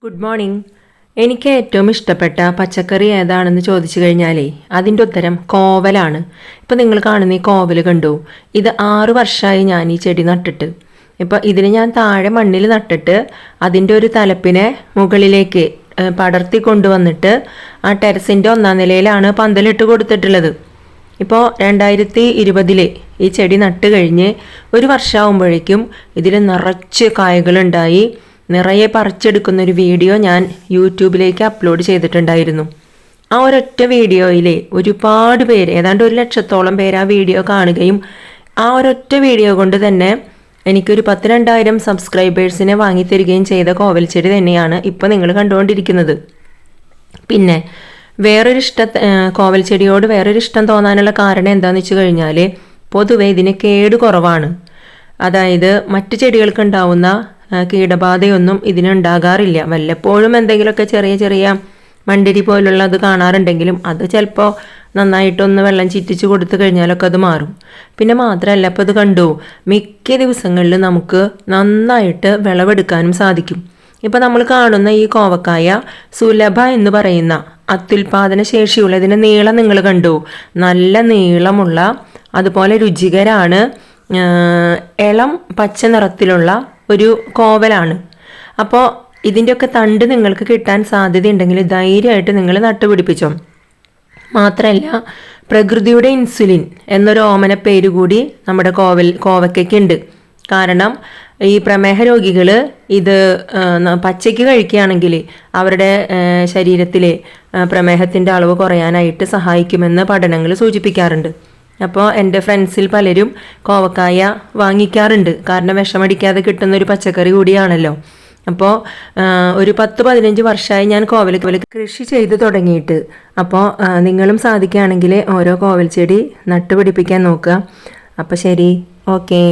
Good morning. എനിക്ക് ഏറ്റവും ഇഷ്ടപ്പെട്ട പച്ചക്കറി ഏതാണെന്ന് ചോദിച്ചു കഴിഞ്ഞാലേ അതിൻ്റെ ഉത്തരം കോവലാണ്. ഇപ്പം നിങ്ങൾ കാണുന്ന ഈ കോവൽ കണ്ടു, ഇത് 6 വർഷമായി ഞാൻ ഈ ചെടി നട്ടിട്ട്. ഇപ്പം ഇതിന് ഞാൻ താഴെ മണ്ണിൽ നട്ടിട്ട് അതിൻ്റെ ഒരു തലപ്പിനെ മുകളിലേക്ക് പടർത്തി കൊണ്ടുവന്നിട്ട് ആ ടെറസിൻ്റെ 1ാം നിലയിലാണ് പന്തലിട്ട് കൊടുത്തിട്ടുള്ളത്. ഇപ്പോൾ 2020 ഈ ചെടി നട്ട് കഴിഞ്ഞ് 1 വർഷമാകുമ്പോഴേക്കും ഇതിൽ നിറച്ച് കായകളുണ്ടായി. നിറയെ പറിച്ചെടുക്കുന്നൊരു വീഡിയോ ഞാൻ യൂട്യൂബിലേക്ക് അപ്ലോഡ് ചെയ്തിട്ടുണ്ടായിരുന്നു. ആ ഒരൊറ്റ വീഡിയോയിൽ ഒരുപാട് പേര്, ഏതാണ്ട് 1 ലക്ഷത്തോളം പേര് ആ വീഡിയോ കാണുകയും ആ ഒരൊറ്റ വീഡിയോ കൊണ്ട് തന്നെ എനിക്കൊരു 12,000 സബ്സ്ക്രൈബേഴ്സിനെ വാങ്ങിത്തരികയും ചെയ്ത കോവൽ ചെടി തന്നെയാണ് ഇപ്പോൾ നിങ്ങൾ കണ്ടുകൊണ്ടിരിക്കുന്നത്. പിന്നെ കോവൽ ചെടിയോട് വേറൊരു ഇഷ്ടം തോന്നാനുള്ള കാരണം എന്താണെന്ന് വെച്ച് കഴിഞ്ഞാൽ പൊതുവെ ഇതിന് കേട് കുറവാണ്. അതായത് മറ്റു ചെടികൾക്ക് ഉണ്ടാവുന്ന കീടബാധയൊന്നും ഇതിനുണ്ടാകാറില്ല. വല്ലപ്പോഴും എന്തെങ്കിലുമൊക്കെ ചെറിയ ചെറിയ മണ്ടിരി പോലുള്ളത് കാണാറുണ്ടെങ്കിലും അത് ചിലപ്പോൾ നന്നായിട്ടൊന്ന് വെള്ളം ചീറ്റിച്ച് കൊടുത്തു കഴിഞ്ഞാലൊക്കെ അത് മാറും. പിന്നെ മാത്രമല്ല, ഇപ്പോൾ ഇത് കണ്ടു, മിക്ക ദിവസങ്ങളിലും നമുക്ക് നന്നായിട്ട് വിളവെടുക്കാനും സാധിക്കും. ഇപ്പം നമ്മൾ കാണുന്ന ഈ കോവക്കായ സുലഭ എന്ന് പറയുന്ന അത്യുൽപാദന ശേഷിയുള്ള ഇതിൻ്റെ നീളം നിങ്ങൾ കണ്ടു, നല്ല നീളമുള്ള, അതുപോലെ രുചികരാണ്, ഇളം പച്ച നിറത്തിലുള്ള ഒരു കോവലാണ്. അപ്പോൾ ഇതിൻ്റെയൊക്കെ തണ്ട് നിങ്ങൾക്ക് കിട്ടാൻ സാധ്യതയുണ്ടെങ്കിൽ ധൈര്യമായിട്ട് നിങ്ങൾ നട്ടുപിടിപ്പിച്ചോ. മാത്രമല്ല, പ്രകൃതിയുടെ ഇൻസുലിൻ എന്നൊരു ഓമന പേര് കൂടി നമ്മുടെ കോവയ്ക്കുണ്ട്. കാരണം ഈ പ്രമേഹ രോഗികൾ ഇത് പച്ചയ്ക്ക് കഴിക്കുകയാണെങ്കിൽ അവരുടെ ശരീരത്തിലെ പ്രമേഹത്തിൻ്റെ അളവ് കുറയാനായിട്ട് സഹായിക്കുമെന്ന് പഠനങ്ങൾ സൂചിപ്പിക്കാറുണ്ട്. അപ്പോൾ എൻ്റെ ഫ്രണ്ട്സിൽ പലരും കോവക്കായ വാങ്ങിക്കാറുണ്ട്. കാരണം വിഷമടിക്കാതെ കിട്ടുന്നൊരു പച്ചക്കറി കൂടിയാണല്ലോ. അപ്പോൾ ഒരു 10-15 വർഷമായി ഞാൻ കോവൽ കൃഷി ചെയ്ത് തുടങ്ങിയിട്ട്. അപ്പോൾ നിങ്ങളും സാധിക്കുകയാണെങ്കിൽ ഓരോ കോവൽ ചെടി നട്ടുപിടിപ്പിക്കാൻ നോക്കുക. അപ്പോൾ ശരി, ഓക്കേ.